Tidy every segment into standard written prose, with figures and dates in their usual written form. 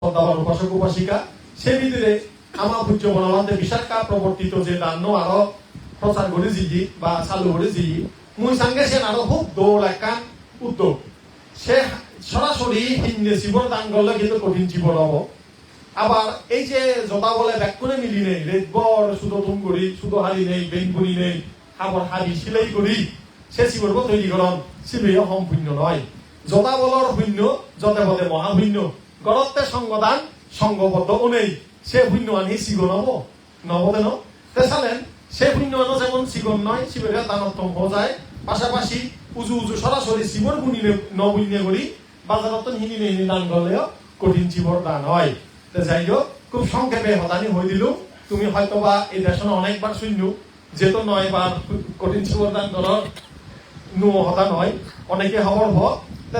পদ্মাবার উপাসক উপাসিকা সে ভিতরে আমার পূজ্য বনবন্ধে বিশাখা প্রবর্তিত যে দান্য আরো প্রচার করে জিগি বা চালু করে জিগি মুই সঙ্গে সে আরো খুব দৌড় একটা উদ্যোগ সে সরাসরি হিন্দে জীবন দান করলে কিন্তু কঠিন জীবন হবো। আবার এই যে জটা বলে ব্যাকুনে মিলি নেই রেডবর শুধু তুম করি শুধু হারি নেই বেঙ্গুনি নেই আবার হারি সিলাই করি সে শিবর্ব তৈরি করন শিবেয় সম্পূর্ণ নয়। জটা বলর শূন্য যতে পদে মহাশূন্য গড়তে সঙ্গদান সঙ্গবদ্ধ নেই সে শূন্য আনি শিগন হব নবদে ন চালেন সে শূন্য আনো যেমন শিগন নয় শিবের দানত্তম হয়ে যায় পাশাপাশি উজু উজু সরাসরি শিবর গুণি নবুণ্য করি বাজারত হিনি নেই দান করলেও কঠিন জীবর দান হয়। যাই হোক খুব সংক্ষেপে হতানি হয়ে দিল তুমি হয়তো বা এই দেশনে অনেকবার শূন্য যেহেতু 9 বার কঠিন জীবর দান করার হতা নয় অনেকে খবর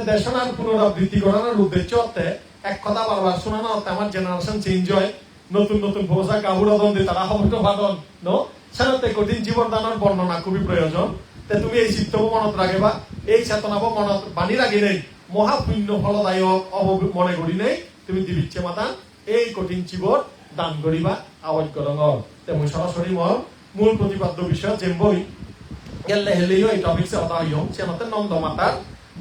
দেশনার পুনরাবৃত্তি করানোর উদ্দেশ্য হতে এক কথা বারবার শোনানো হতে আমার জেনারেশন চেঞ্জ হয় নতুন নতুন ভোজা কাহুরা দন্দে তারা খবরটা বাদন নো সেনাতে কঠিন জীবন দানের বর্ণনা খুবই প্রয়োজন। তুমি এই চিত্তব মনত রাখবা এই চেতনাব মনত বাণী রাখি নেই মহাপুণ্য ফলদায়ক মনে করি নেই তুমি দিবিচ্ছে মাতান এই কঠিন জীবর দান করিবা আওয়াজ করঙর তেমন সরাসরি মূল প্রতিপাদ্য বিষয় যে বই গেলে হেলেও এই টপিকসে হতা হইম সেনাতে নন্দমাতার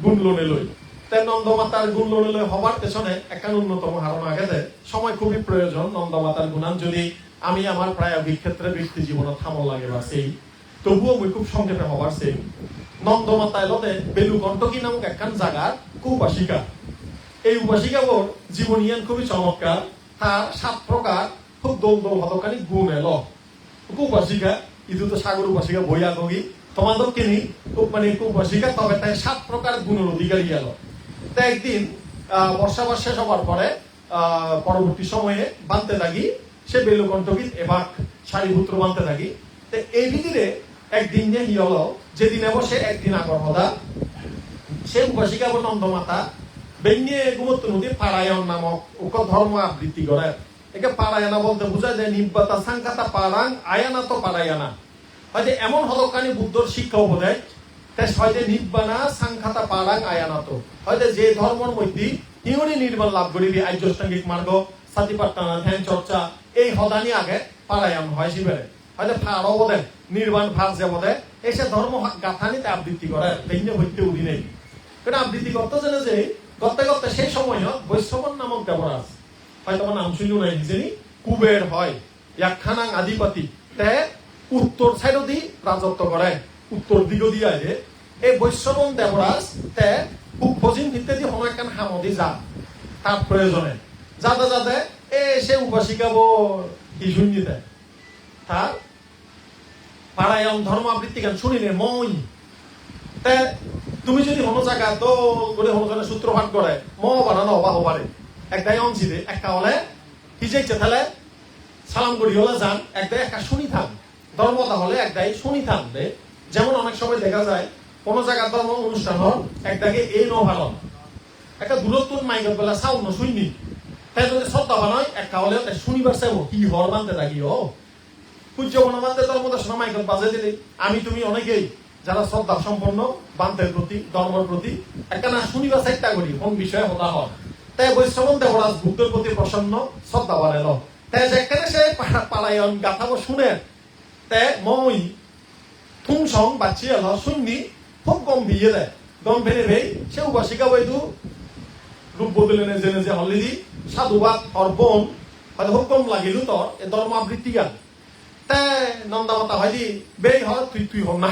গুণ লোনে লই তাই নন্দমাতার গুণ লোনে লই হবার পেছনে একটা অন্যতম কারণ আগে সময় খুবই প্রয়োজন নন্দমাতার গুণান যদি আমি আমার প্রায়োগিক ক্ষেত্রে ব্যক্তি জীবনে থামল লাগে বা সেই তবুও মুই খুব সংক্ষেপে হবার সেই নন্দমাতা এলতে বেলুকণ্টকী নামক একখান জায়গার কুপাসিকা এই উপাসিকাবোর জীবনীয়ান খুবই চমৎকার তার 7 প্রকার খুব দোল দোল হতকানি গুণ এলো কুপাসিকা ইদু তো সাগর উপাসিকা বইয়া গগি তোমাদের কিনি মানে কুপাসিকা তবে তাই 7 প্রকার গুণের অধিকারী এলো। তাই একদিন বর্ষাবার শেষ হবার পরে পরবর্তী সময়ে বানতে থাকি সে বেলুকণ্ঠকী এবার সারিপুত্র বানতে থাকি এই ভিতরে একদিন যে হি হলো যেদিন বসে একদিন আগর হদা সে উপাসিকা নন্দমাতা বেঙ্গে গুমত্ব নদী পারায়ণ নামক ধর্ম আবৃত্তি করে একে পারায়না বলতে বোঝা যায় নিব্বাতা সাংকাতা পারাং আয়ানা তো পারায়না হয়তো এমন হলকানি বুদ্ধর শিক্ষা উপদেশ তাই হয়তো নিব্বানা সাংখাতা পারাং আয়ানা তো হয়তো যে ধর্মের মধ্যে ইউনি নির্বাণ লাভ করিবি আর্যষ্টাঙ্গিক মার্গ সাতিপাট্টানা ধ্যান চর্চা এই হদানি আগে পারায়ণ হয় শিবের হয়তো ফাড়ও বোধে নির্বাণ ফার যে বোধে এসে ধর্ম গাথানিতে আবৃত্তি করে বেঙ্গে হইতে উঠি নেই কিন্তু আবৃত্তি করতে জানে যে করতে করতে সেই সময় বৈষ্ণবন নামক দেবরাজ হয়তো আমার নাম শুনলেও নাই যিনি কুবের হয় একখানাং আধিপতি তে উত্তর সাইড দি রাজত্ব করে উত্তর দিক দিয়ে আইলে এই বৈষ্ণবন দেবরাজ তে খুব ভজিন ভিত্তি দিয়ে কোনো একখান হামদি যা তার প্রয়োজনে যাতে যাতে সে উপাসিকা কি শুনি দেয় তার পাড়ায়ন ধর্ম আবৃত্তি গান শুনিলে মই তে তুমি যদি কোনো জায়গা তো করে কোনো সূত্রপাত করে বানানো হবা হবারে একটাই অংশিতে একটা হলে হিজেছে তাহলে সালাম করি হলে যান একটাই একটা শুনি থাম ধর্মতা হলে একটাই শুনি থাম দে যেমন অনেক সময় দেখা যায় কোনো জায়গার ধর্ম অনুষ্ঠান হল একটাকে এই ভালো একটা দূরত্ব মাইকের বেলা সাউন্ড শুননি তাই যদি শ্রদ্ধা বানায় একটা হলে শুনিবার চাইব কি হর মানতে থাকি পূজ্য বনমানতে ধর্মদর্শন মাইকেল বাজে দিলে আমি তুমি অনেকেই যারা শ্রদ্ধা সম্পন্ন বান্তের প্রতি ধর্মের প্রতি একটা না শুনিবার চেষ্টা করি কোন বিষয়ে হতা হয় তাই বৈষ্ণবন দেবরাজ বুদ্ধের প্রতি প্রসন্ন শ্রদ্ধা বাড়াল তাই যেখানে সে পালায়ন গাথাবো শুনে তে মই থুং সং বাচ্চি এলো শুননি খুব গম ভিয়ে দেয় গম ফেলে ভেই সে উপাসিকা বৈদু রূপ বদলে জেনে যে অলরেডি সাধুবাদ অর্পণ হয়তো খুব কম লাগিল তোর এ ধর্ম আবৃত্তি গান তে নন্দামাতা হয়দি বেই হয় তুই হল না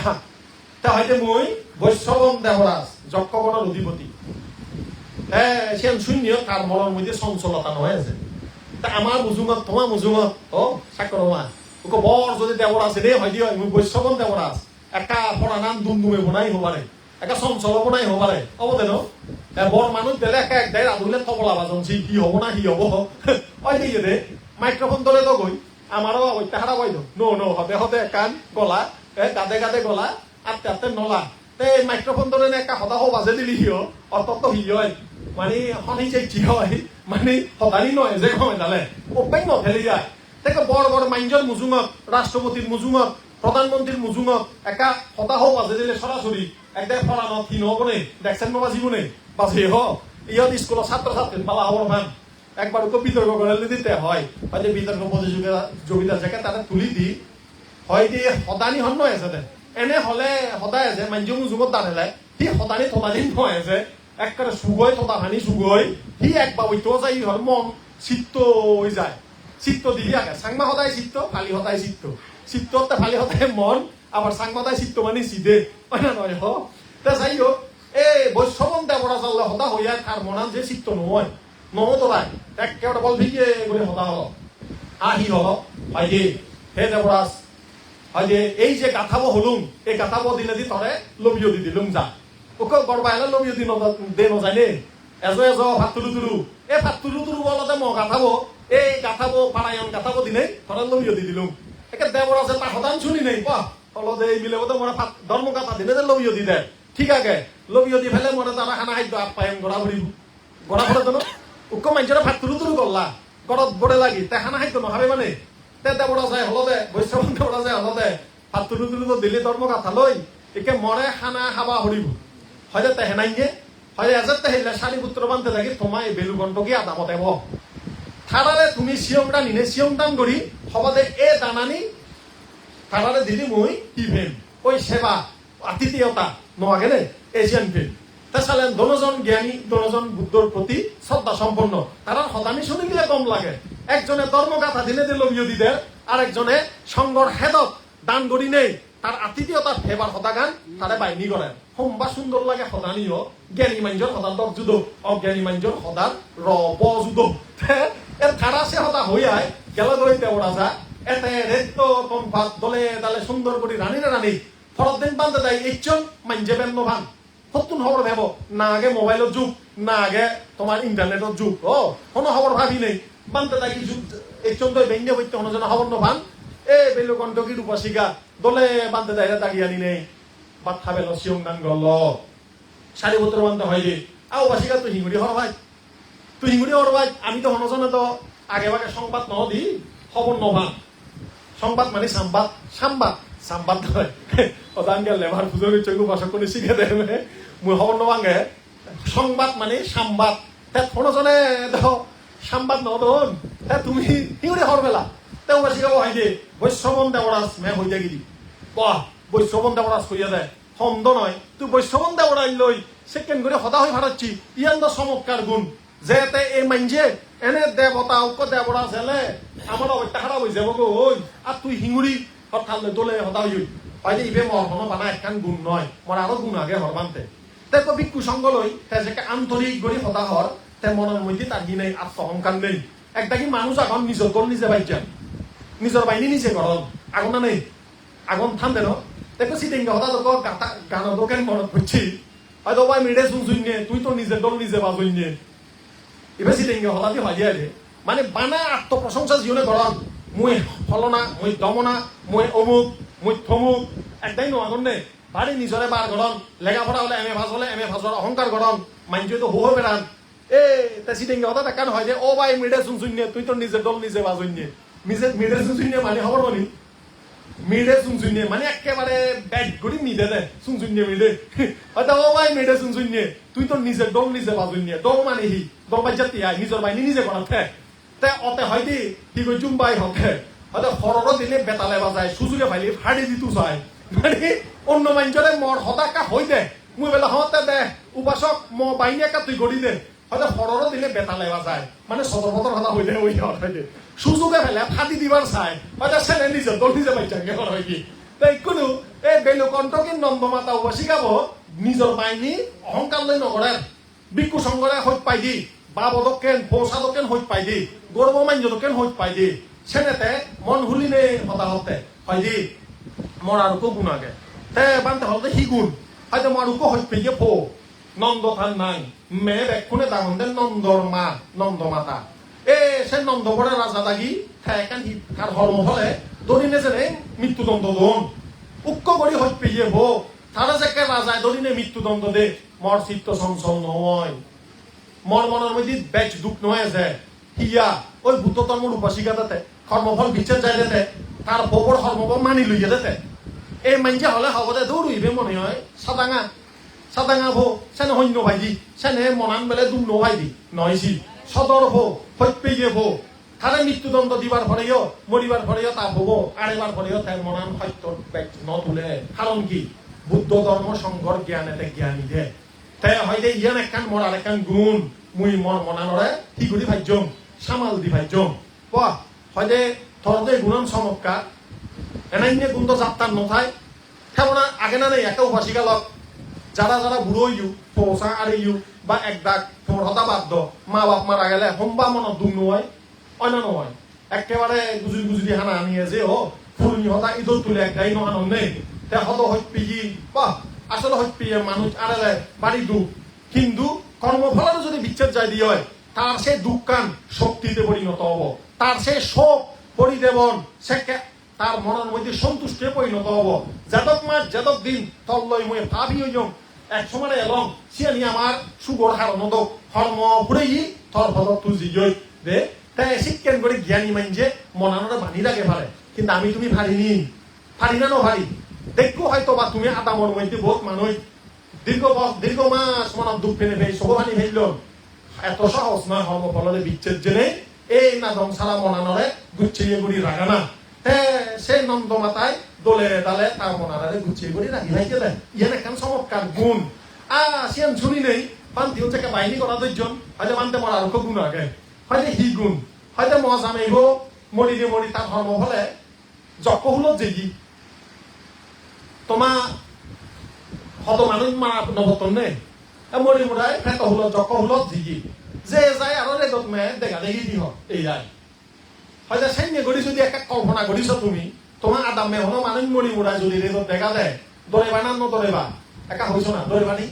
তা হয়তো মই বৈষ্ণবন দেবরাজ যক্ষগণের অধিপতি সে শূন্য তার মনের মধ্যে চঞ্চলতা নয় আছে তা আমার মুজুমত তোমার মুজুমত সাকরমা ওকে বর যদি দেবরাজ রে হয়দি হয় মই বৈষ্ণবন দেবরাজ একটা পড়া নাম দুমদুমে বনাই হবারে একটা চঞ্চল বনাই হবারে হব দেন বর মানুষ দিলে একা একদাই রাধুলে তবলা বাজন কি হব না কি হব হয় দিয়ে দে মাইক্রোফোন দলে তো গই আমারও তাহারা বাইদ নো হতে হতে কান গলা গাদে গাদে গলা আটতে আটতে নলা তে মাইক্রোফোন ধরে একটা হতা হো বাজে দিলি হিও অত হি হয় মানে হনি চাইছি হয় মানে হতানি নয় যে কমে তাহলে ওপাই নথেলি যায় তাকে বড় বড় মাইঞ্জর মুজুঙত রাষ্ট্রপতির মুজুঙত প্রধানমন্ত্রীর মুজুঙত একটা হতা হো বাজে দিলে সরাসরি একদম ফলানত হিন হবনে দেখছেন বাজিব নে বাজে হ ইহত স্কুলের ছাত্র ছাত্রী পালা হবর ভান একবার ওকে বিতর্ক করে দিতে হয় হয়তো বিতর্ক প্রতিযোগিতার জায়গায় তারা তুলি দি হয় দিয়ে সদানি হন নয় আছে এনে হলে সদায় আছে মানুহ মুজুমত দাঁড়ালে সি সদানি থতা দিন নয় আছে একবারে সুগৈ থতা হানি সুগৈ সি একবার ওইটো যাই হল মন চিত্ত হৈ যায় চিত্ত দিলি আগে চাংমা সদায় চিত্ত ফালি সদায় চিত্ত চিত্ততে ফালি সদায় মন আবার চাংমা সদায় চিত্ত মানে চিদে হয় না নয় তা যাই হোক এই বৈষ্ণবন দেবরা চাললে সদা হইয়া তার মনান যে চিত্ত নহয় নহতরাই একেবারে বল ভিগে করে সদা হল আহি হল হয় যে হে দেবরাজ হয় যে এই যে গাথাব হলুম এই গাথাব দিলে দি তরে লবিও দি দিলুম যা ওকে গড়বাইলে লবিও দি দে নযায় নে এজ ভাত তুলু এই ভাত তুলু বলতে ম গাথাব এই গাথাব পারায়ণ গাথাব দিনে তরে লবিও দি দিলুম একে দেবরাজে তার সদান শুনি নেই পা হলদে এই মিলে বোধ মোরা ধর্ম গাথা দিনে যে লবিও দি দে ঠিক আছে লবিও দি ফেলে মনে তারা খানা খাদ্য আপ্যায়ন গড়া ভরিব গড়া ভরে তো উক্ক মানুষের ভাত তুলু গল্লা গড়ত বড়ে লাগি তে খানা খাদ্য নখাবে মানে তে দেবরা যায় হলদে বৈষ্ণৱ দেবরা যায় হলদে ভাত তুলু দিল্লী ধর্ম গাথা লই একে মরে খানা খাবা হরিব হয়তো তেহে নাই যে হয় এজাত তেহিলে শাড়ি পুত্র বানতে থাকি তোমায় বেলু গন্টকি আদামত এব থারারে তুমি সিয়ম টানি নে সিয়ম টান করি হবদে এ দানানি থারারে দিলি মই ইভেন ওই সেবা আতিথেয়তা নোয়াগে নে এশিয়ান ফিল্ম তা চালেন দনজন জ্ঞানী দনজন বুদ্ধর প্রতি শ্রদ্ধা সম্পন্ন তারা সদানি শুনি গেলে কম লাগে একজনে ধর্মগাথা দিনে দিল বিয়দি দেয় আর একজনে সংগর হেদত দান করি নেই তার আতিথেয়তার ফেবার হতা গান তারে বাইনি করেন হোমবা সুন্দর লাগে সদানিও জ্ঞানী মানুষের সদার দর যুদ অজ্ঞানী মানুষের সদার রব যুদ এর ধারা সে হতা হইয়ায় গেল দইতে ওরা যা এতে রেত কমফাত দলে দালে সুন্দর করে রানী না রানী ফরত দিন বান্ধে দেয় এইজন মানজে বেন্ন ভান নতুন খবর ভেব না আগে মোবাইলের যুগ না আগে তোমার ইন্টারনেটের যুগ ও কোনো খবর ভাবি নেই বান্ধে থাকি যুগ এইজন দই বেঙ্গে হইতে কোনো যেন খবর নভান এ বেলু কণ্ঠকি রূপাশিকা দলে বান্ধে দেয় দাঁড়িয়ে আনি নেই বাদ খাবে লসিয়ম গান গল সারি বছর বান্ধে হয় রে আও বাসিকা তুই হিঙ্গুড়ি হর ভাই তুই হিঙ্গুড়ি হর ভাই আমি তো হনজনে তো আগে ভাগে সংবাদ ন দি খবর নভান সংবাদ মানে সাম্বাদ সাম্বাদ সাম্বাদ নয় অদান গেল লেভার পুজো চৈগু ভাষা করে শিখে দেবে মুই খবর নভাঙ্গে সংবাদ মানে সাম্বাদ তে হনজনে দেখো সাম্বাদ ন দন তে তুমি হিঙ্গুড়ি হর বেলা তেও বাসিকা হয় যে বৈষ্ণবন দেবরাজ মে হই দেখি বাহ বৈষ্ণবন দেবরাজ কইয়া দেয় হন্দ নয় তুই বৈষ্ণবন দেবরাজ লই সেকেন্ড করে হতা হয়ে ভাড়াচ্ছি ইয়ান দা চমৎকার গুণ যেতে এই মানজে এনে দেবতা উক দেবরাজ হেলে আমার অবস্থা খারাপ হয়ে যাব গো ওই আর তুই হিঙ্গুড়ি হঠাৎ দলে হতা হই হয় যে ইবে মর হন বানা একখান গুণ নয় মর আরো গুণ আগে হরবানতে তে তো ভিক্ষু সঙ্গ লই তে যে আন্তরিক গড়ি হতা হর তে মনের মধ্যে তার কি নেই আত্মহংকার নেই একটা কি মানুষ এখন নিজের গল নিজে বাইচান নিজের বাইনি নিজে গরম আগুন না নেই আগুন থামবে না দেখো সিটিং হতা তো গান দোকান মনে করছি হয়তো ভাই মেডে শুন নিয়ে তুই তো নিজের দল নিজে বাজুই নিয়ে এবার সিটিং হতা দিয়ে হয় যায় মানে বানা আত্মপ্রশংসা জীবনে গরম মুই ফলনা মুই দমনা মুই অমুক মুই থমুক একটাই নো আগুন নেই বাড়ি নিজরে বার গরম লেখাপড়া হলে এম এ ভাষর অহংকার গরম মানুষ তো হো বেড়ান এ তা সিটিং হতা দেখান হয় যে ও ভাই মেডে শুন নিয়ে তুই তো নিজের দল নিজে বাজুই নিয়ে নিজে মিডে শুনশুনিয়ে মানে খবর বলি মিডে শুনশুনিয়ে মানে একেবারে ব্যাগ করি মিডে দেয় শুনশুনিয়ে মিডে হয়তো ও ভাই মিডে শুনশুনিয়ে তুই তো নিজে দল নিজে বাজুই নিয়ে দল মানে হি দল বাজ্যাতি আই নিজের বাইনি নিজে করাতে তে অতে হয়তো কি কই জুম্বাই হতে হয়তো হরর দিলে বেতালে বাজায় সুযোগে ফাইলি ফাড়ি দিতু চাই মানে অন্য মানুষরে মর হতাকা হই দে মুই বেলা হতে দে উপাসক ম বাইনি একা তুই গড়ি দে হয়তো হরর দিলে বেতালে বাজায় মানে সদর বদর হতা হই দে ওই হতে সুযোগে ফেলে ফাটি দিবার চাই হয়তো ছেলে নিজে দল নিজে বাইচাঙ্গে হয় কি তাই কোনো এই বেলু কণ্ঠকে নন্দমাতা উপাসিকাব নিজের বাইনি অহংকার লৈ নকৰে ভিক্ষু সংগৰে হইত পাই দি বা বদকেন পৌষাদকেন হইত পাই দি গর্ব মাঞ্জদকেন হইত পাই দি সেনেতে মন হুলিনে হতাহতে হয় দি মর আর কো গুণ আগে তে বানতে হলতে হি গুণ হয়তো মর কো হইত পেয়ে ফো নন্দ থান নাই মে বেক্ষুনে দামন্দের নন্দর মা নন্দমাতা এ সে নন্দগড়ে রাজা দাগি ঠাইকান তার হর্ম হলে দরিনে যেনে মৃত্যুদণ্ড দন উক্ক গড়ি হইত পেয়ে হো তারা যে রাজায় দরিনে মৃত্যুদণ্ড দে মর চিত্ত চঞ্চল নয় মর মনের মধ্যে বেচ দুঃখ নয় যে হিয়া ওই ভূত তন্মর উপাসিকা দেতে কর্মফল বিচার যায় দেতে তার ববর হর্মফল মানি লইয়া দেতে এই মানজে হলে হবদে দৌড়ইবে মনে হয় সাদাঙা ভো সেনে হন্য ভাইদি সেনে মনান বেলে দুম নভাইদি নয়সি সদর হো হইপেয়ে হো তারে মৃত্যুদণ্ড দিবার পরেও মরিবার পরেও তা হব আড়েবার পরেও তাই মনান সত্য নতুলে কারণ কি বুদ্ধ ধর্ম সংঘর জ্ঞান এতে জ্ঞানী দে তাই হয়তো ইয়ান একখান মরার একখান গুণ মুই মন মনানরে হিগুড়ি ভাইজম সামাল দি ভাইজম বাহ হয়তো থরদে গুণন চমৎকার এনাইনে গুণ তো যাত্রার নথায় কেমন আগে না নেই একটা উপাসিকা লক যারা যারা বুড়ো ইউ পৌঁছা আর ইউ বা এক ডাক তোমার হতা বাধ্য মা বাপ মারা গেলে হোমবা মনত দুম নয় অন্য নয় একেবারে গুজুরি গুজুরি হানা আনিয়ে যে ও ফুলনি হতা ইদল তুলে এক গাই নহানো নেই তে হত হইপি বাহ আসলে হইপি মানুষ আড়ালে বাড়ি দুঃখ কিন্তু কর্মফলের যদি বিচ্ছেদ যাই দিয়ে হয় তার সে দুঃখান শক্তিতে পরিণত হব তার সে শোক পরিদেবন সে তার মনের মধ্যে সন্তুষ্টে পরিণত হব যাদব মাস যাদব দিন তল্লই মই ভাবি হইম এক সময় এলং সিয়ানি আমার সুগর হারণ হর্ম ঘুরেই থর ফল তুজি দে তাই শিক্ষান করে জ্ঞানী মাইনছে মনানোটা বানি লাগে পারে কিন্তু আমি তুমি ফারিনি ফারি না ভারি দেখো হয়তো বা তুমি আদামর মধ্যে বহুত মানুষ দীর্ঘ মাস মনত দুঃখ ফেলে ফেলে সববানি ফেলল এত সহজ নয় হর্ম ফলরে বিচ্ছেদ জেনে এই না দমসালা মনানরে গুছিয়ে গুড়ি রাগানা সে নন্দ মাতায় দোলে ডালে তার মনারে গুছিয়ে গুড়ি রাখি ভাইকে দেয় ইয়ান একখান চমৎকার গুণ সিয়ান শুনি নেই পান্তি হচ্ছে বাহিনী করা দুইজন হয়তো মানতে মরার খুব গুণ আগে হয়তো হি গুণ হয়তো মজা মেঘ মরি দিয়ে মরি তার ধর্ম হলে যক হলো জেগি তোমা হত মানুষ মারা নবতন নেই মরি মোড়াই ফেত হলো যক হলো জিগি যে যায় আরো রেদত মে দেখা দেখি দি এই যায় হয়তো সেই গড়ি যদি একটা কল্পনা করিস তুমি তোমার আদাম মে হলো মানুষ মরি মোড়াই যদি রেদত দেখা দেয় দৌড়েবা না নদৌড়েবা একা হইছ না দৌড়েবা নি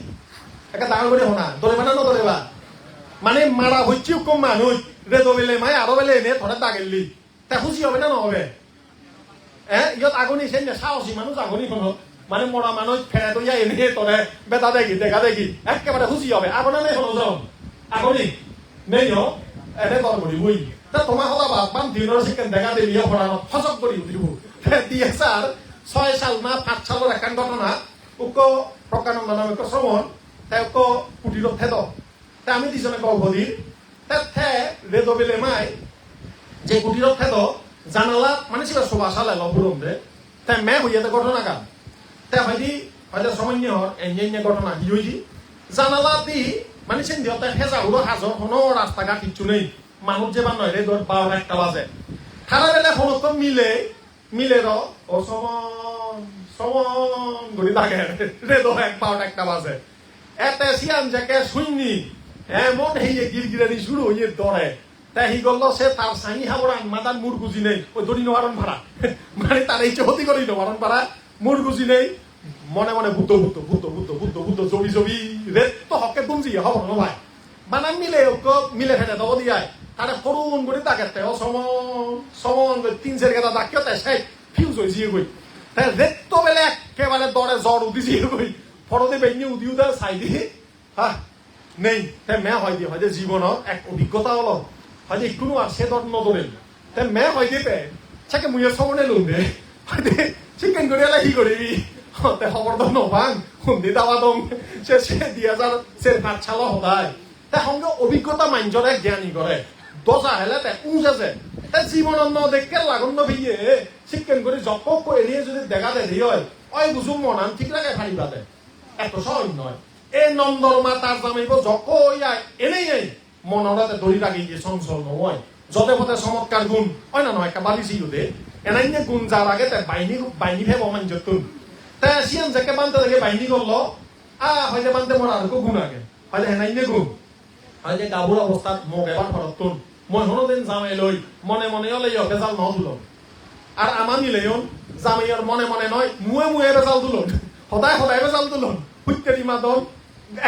একা ডাঙর করে হনা দৌড়েবা না নদৌড়েবা মানে মারা হচ্ছে কম মানুষ রেদো বেলে মাই আরো বেলে এনে ধরে দাগেলি তা খুশি হবে না নহবে ইয়ত আগুনি সেই সাহসী মানুষ আগুনি কোনো মানে মরা মানুষ ফেরে তো যাই এনে তোরে বেতা দেখি দেখা দেখি একেবারে খুশি হবে আগুনা নেই হলো যাও আগুনি নেই এনে তোর করি বই তা তোমার হতা বাদ বান দিনের সেকেন্ড দেখা দেবি হরানো ফসক করি উঠিব 2006 সাল না 5 সালের একখান ঘটনা উক্ক প্রকানন্দ নামে শ্রমণ তাই উক্ক কুটির থেদ তা আমি দিছনে গল্প দিই তে রেদো বেলে মাই যে কুটির থেদ জানালা মানে সেটা শোভা সালে লবুরম দে তাই মে হইয়াতে ঘটনা গান তাই হয়তো সামান্য এঞ্জেঞ্জে ঘটনা কি হইছি জানালা দি মানে সেন দিও তাই হেজা হলো হাজর কোনো রাস্তাঘাট কিচ্ছু নেই মানুষ যে বান নয় রে 12-1টা বাজে খারা বেলা হলো মিলে ও সমন ঘুরি থাকে রে 12-1টা বাজে এতে সিয়ান যাকে শুননি এমন হইয়ে গিরগিরানি শুরু হইয়ে দৌড়ে তাই হি গল্ল সে তার সাঙি হাবরান মাদার মুরগুজি নেই ওই দড়ি নবারণ ভাড়া মানে তার এই চহতি করি নবারণ ভাড়া মুরগুজি নেই মনে মনে বুদ্ধ জবি রে তো হকে বুঝি হব না ভাই বানান মিলে ফেলে দব দিয়ায় তারে করুন করে তাকে ও সমন 3-4 গেদা ডাকিও তাই সেই ফিউজ হয়ে জিয়ে গই তাই রেত তো বেলে একেবারে দরে জ্বর উদি জিয়ে গই ফরদে বেঞ্জে উদি উদা চাই দি হ্যাঁ নেই তাই মে হয় দিয়ে হয়তো জীবনের এক অভিজ্ঞতা হলো হয়তো কোনো আর সে দর নদরেল তাই মে হয় দিয়ে পে চাকে মুয়ের সমনে লোন দে হয়তো চিকেন করে এলা হি করবি তাই খবর তো নবাং হুন্দি দাবা দম সে 2004 সাল সদায় তাই সঙ্গে অভিজ্ঞতা মাঞ্জরে জ্ঞানী করে দশা হেলে তাই উঁচ আছে তাই জীবনের ন দেখে লাগুন নভিয়ে চিকেন করে জপক এড়িয়ে যদি দেখা দেরি হয় ওই বুঝু মনান ঠিক লাগে ফাড়িবা দে এত সহজ নয় এই নন্দর মা তার জামাইব জক এনেই এই মনরাতে দড়ি লাগি গিয়ে চঞ্চল নয় যতে পথে চমৎকার গুণ হয় না নয় একটা বালিছিল দে এনাই গুণ যার আগে তাই বাইনি ভেব মাঞ্জতুন তাই সিয়ান যাকে বানতে দেখে বাইনি করলো হয়তো বানতে মরা আর গুণ আগে হয়তো এনাই গুণ হয়তো গাভুর অবস্থাত মোক এবার ফরতুন মই হনোদিন জামাই লই মনে মনে হলে বেজাল ন তুল আর আমার মিলেন জামাইয়ের মনে মনে নয় মুয়ে বেজাল তুলন সদায় বেজাল তুলন হুইতেরি মাদন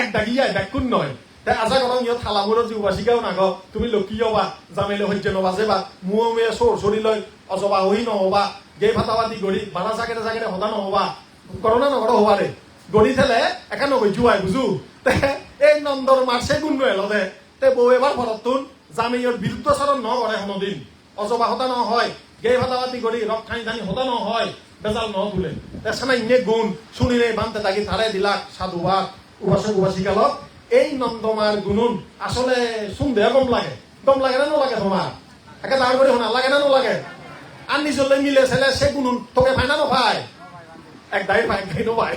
এক দাগিয়া দেখুন নয় তাই আশা করম ইয় থালামুৰৰ জিউবাসিকাও নাগ তুমি লক্ষী হবা জামাইলে সহ্য নবাজে বা মুয়ে চৰি লৈ অজবা হৈ নহবা গে ফাটাবাদি গড়ি বাৰা জাগেৰে সদা নহবা করোনা নগর হবারে গড়ি থেলে একা নগৈ জুয়াই বুঝু এই নন্দর মারছে গুণ এলদে তে বউ এবার ভরতুন জামিয়র বিরুদ্ধাচরণ ন করে কোনোদিন অজবা হতা নহয় গে ফাটাবাদি গড়ি রক ঠানি ঠানি হতা নহয় বেজাল ন তুলে তে সানা ইনে গুণ শুনি রে বানতে তাকি তারে দিলাক সাধুবাদ উপাসক উপাসিকালক এই নন্দমার গুণন আসলে শুনতে গম লাগে না লাগে তোমার একে দাঁড় করে শোনা লাগে না লাগে আর নিজলে মিলে ছেলে সে গুণন তোকে ভাই না ভাই এক দাই ভাই ভাই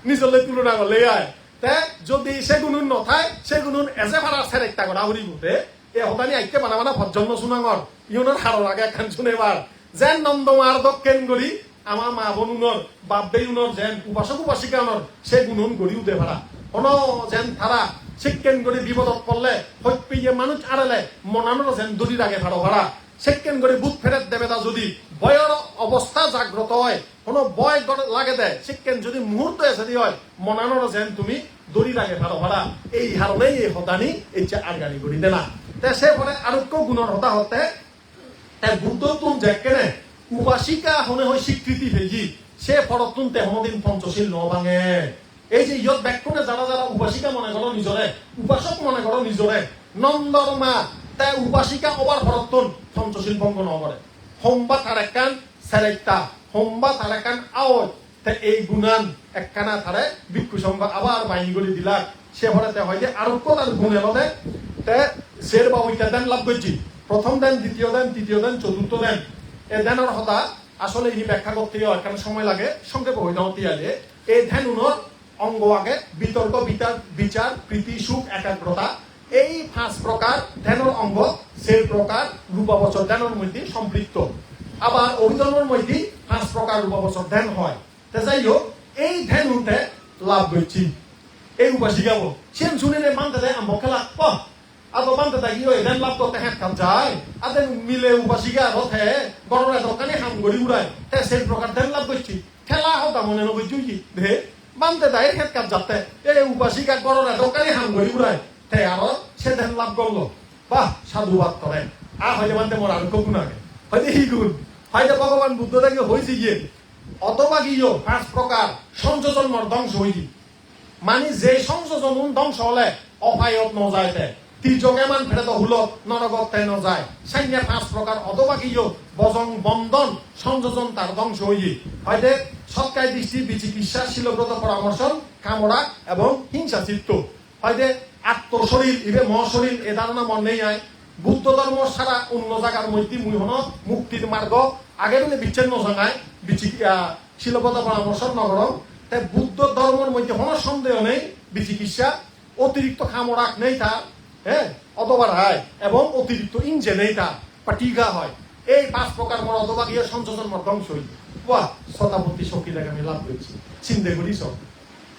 নিজলে তুলনা করলে আয় তে যদি সে গুণন নথায় সে গুণন এসে ভাড়া ছেড়ে একটা করা উড়ি বুটে এ হতানি আইতে বানা ভজ্জন্য শুনাঙর ইউনের হাড়র আগে একখান শুনেবার যেন নন্দমার দক্ষিণ গড়ি আমার মা বোনুনর বাপ বেউনর যেন উপাসক উপাসিকানর সে গুণন গড়ি উঠে ভাড়া কোন যেন তারা শিক্ষেন গড়ি বিপদত পড়লে হইয়ে মানুষ আড়ালে মনানোর যেন দড়ির আগে ভাড়া ভাড়া শিক্ষেন গড়ি বুথ ফেরত দেবে তা যদি বয়ের অবস্থা জাগ্রত হয় কোনো বয় লাগে দেয় শিক্ষেন যদি মুহূর্ত এসে হয় মনানোর যেন তুমি দড়ির আগে ভাড়া ভাড়া এই হারণেই এই হতানি এই যে আর গাড়ি গড়ি দেনা তে সে পরে আরোগ্য গুণর হতা হতে বুদ্ধ তুম যে কেনে উপাসিকা হনে হয় স্বীকৃতি ভেজি সে ফরতুন তেহনদিন পঞ্চশীল ন ভাঙে এই যে ইয়ত ব্যাখ্যনে যারা যারা উপাসিকা মনে করো নিজরে উপাসক মনে করো নিজরে নন্দর মা তাই উপাসিকা অবার ফরতুন পঞ্চশীল ভঙ্গ ন করে হোমবা থারেকান সেরেক্তা হোমবা থারেকান আওত তে এই গুণান একখানা থারে ভিক্ষু সংঘ আবার বাইনি করে দিলাক সে ভরে তে হয় যে আরোগ্য তার গুণ এলতে তে সের বা ওইটা দেন লাভ করছি প্রথম দেন দ্বিতীয় দেন তৃতীয় দেন চতুর্থ দেন এ ধ্যানের হতা আসলে ইনি ব্যাখ্যা করতে হয় কারণ সময় লাগে সংক্ষেপে হইতে হতে আলে এই ধ্যান উনর অঙ্গ আগে বিতর্ক বিচার প্রীতি সুখ একাগ্রতা এই 5 প্রকার ধ্যানের অঙ্গ সেই প্রকার রূপাবচর ধ্যানের মধ্যে সম্পৃক্ত আবার অভিধর্মের মধ্যে 5 প্রকার রূপাবচর ধ্যান হয় তা যাই হোক এই ধ্যান উনতে লাভ করছি এই উপাসিকাবো সেন শুনে মানতে দেয় আমি খেলা আদো বান্ধে থাকি ওই দেন লাভ করতে হ্যাঁ কাপ যায় আদের মিলে উপাসিকা রথে গরমে দোকানে হাম গড়ি উড়ায় তে সেই প্রকার দেন লাভ করছি খেলা হতা মনে নবই জুই দে বান্ধে দেয় হ্যাঁ কাপ যাতে এই উপাসিকা গরমে দোকানে হাম গড়ি উড়ায় তে আরো সে দেন লাভ করলো বাহ সাধুবাদ করেন হয়তো মানতে মোর আর গুণ আগে হয়তো এই গুণ হয়তো ভগবান বুদ্ধ থেকে হয়েছে গিয়ে অথবা গিয়ে 5 প্রকার সংযোজন মর ধ্বংস হইছি মানে যে সংযোজন ধ্বংস হলে অপায়ত ন যাইতে তির্যকেমান ফেরত হুলত নরগত্তে ন যায় সাইনে 5 প্রকার অথবা গিয়ে বজং বন্ধন সংযোজন তার ধ্বংস হইছি হয়তো সৎকায় দৃষ্টি বিচিকিৎসা শিলব্রত পরামর্শন কামড়া এবং হিংসা চিত্ত হয়তো আত্মশরীর ইবে মহাশরীর এ ধারণা মন নেই আয় বুদ্ধ ধর্ম সারা অন্য জায়গার মধ্যে মুই হন মুক্তির মার্গ আগে বলে বিচ্ছিন্ন জায়গায় শিলব্রত পরামর্শন নগরম তাই বুদ্ধ ধর্মের মধ্যে হন সন্দেহ নেই বিচিকিৎসা অতিরিক্ত খামড়াক নেই তার হ্যাঁ অথবা রায় এবং অতিরিক্ত ইঞ্জে নেই তার বা টিকা হয় এই 5 প্রকার মর অথবা গিয়ে সংযোজন মর ধ্বংস হই বাহ শতাব্দী শক্তি দেখে আমি লাভ করেছি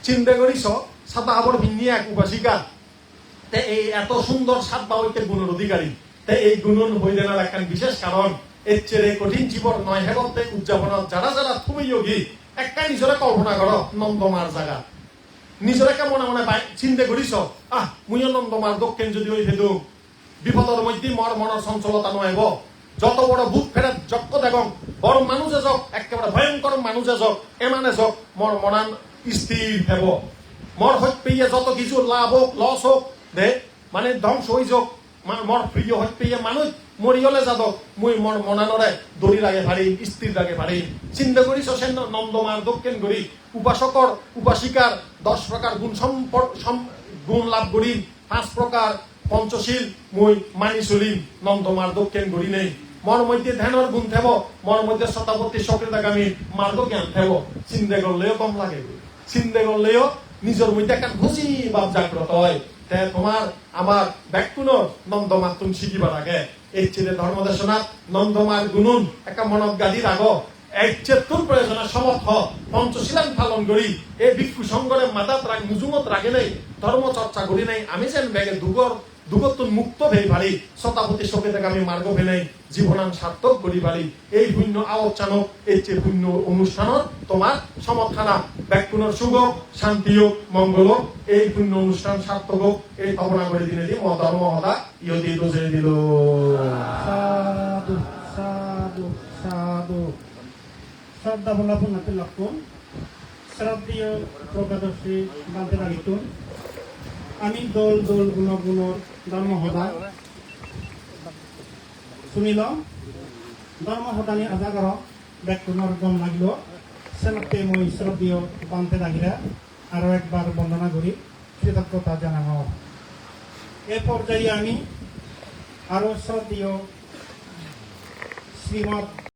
চিন্তা করিস সাদা আবর ভিন্নি এক উপাসিকা তে এই এত সুন্দর সাতবা হইতে গুণের অধিকারী তে এই গুণন হইতে না একখান বিশেষ কারণ এর চেয়ে কঠিন জীবন নয় হেবতে উদযাপন যারা যারা তুমি যোগী একটা নিজরে কল্পনা করো নন্দমার জায়গা নিজরে কেমন মনে চিন্তা করিস মুই নন্দমার দক্ষিণ যদি ওই ভেদু বিপদের মধ্যে মর মনের চঞ্চলতা নয়ব যত বড় বুক ফেরত যজ্ঞ দেখং বড় মানুষে যাক একেবারে ভয়ঙ্কর মানুষে যাক এমানে যাক মর মনান স্থির হেব মর হইত পেয়ে যত কিছু লাভ হোক লস হোক দে মানে ধ্বংস হয়ে যাক মর প্রিয় হইত পেয়ে মানুষ মরিয়লে যাদক মুই মর মনানরে দড়ি লাগে ভারি স্থির লাগে ভারি চিন্তা করিস সেন নন্দমার দক্ষিণ গড়ি উপাসকর উপাসিকার 10 প্রকার গুণ লাভ করি 5 প্রকার পঞ্চশীল মুই মানি চলিম নন্দমার দক্ষিণ গড়ি নেই মর মধ্যে ধ্যানের গুণ থেব মর মধ্যে শতাব্দী সক্রিয়তাগামী মার্গ জ্ঞান থেব চিন্তা করলেও কম লাগে চিন্তা করলেও নিজের মধ্যে একটা খুশি ভাব জাগ্রত হয় তোমার আমার ব্যক্তির নন্দমার তুমি শিখিবার আগে এই চেয়ে ধর্মদেশনাথ নন্দমার গুণন একটা মনত গাড়ির আগ এক চেতুর প্রয়োজনের সমর্থ পঞ্চশীলান পালন করি এই ভিক্ষু সংগরে মাতাত রাগ মুজুমত রাগে নেই ধর্ম চর্চা করি নাই আমি যেন ব্যাগে দুগত মুক্ত হয়ে পারি শতাব্দী শোকে থেকে আমি মার্গ ফেলাই জীবনান সার্থক করি পারি এই পুণ্য আলোচনক এই যে পুণ্য অনুষ্ঠানত তোমার সমর্থনা ব্যাকুণর শুভ শান্তি হোক মঙ্গল হোক এই পুণ্য অনুষ্ঠান সার্থক হোক এই ভাবনা করে দিনে দিই ধর্ম হতা ইহতি দোষে দিল সাধু সাধু সাধু শ্রদ্ধা বলাপুন হাতে লক্ষণ শ্রদ্ধীয় প্রকাদর্শী বান্তে লাগিতুন আমি দোল গুণ ধর্ম হদা শুনিল ধর্ম হদানি আজাগর ব্যাকুণর গম লাগল সেনতে মই শ্রদ্ধীয় বান্তে লাগিরা আরো একবার বন্দনা করি কৃতজ্ঞতা জানানো। এ পর্যায়ে আমি আরও শ্রদ্ধেয় শ্রীমৎ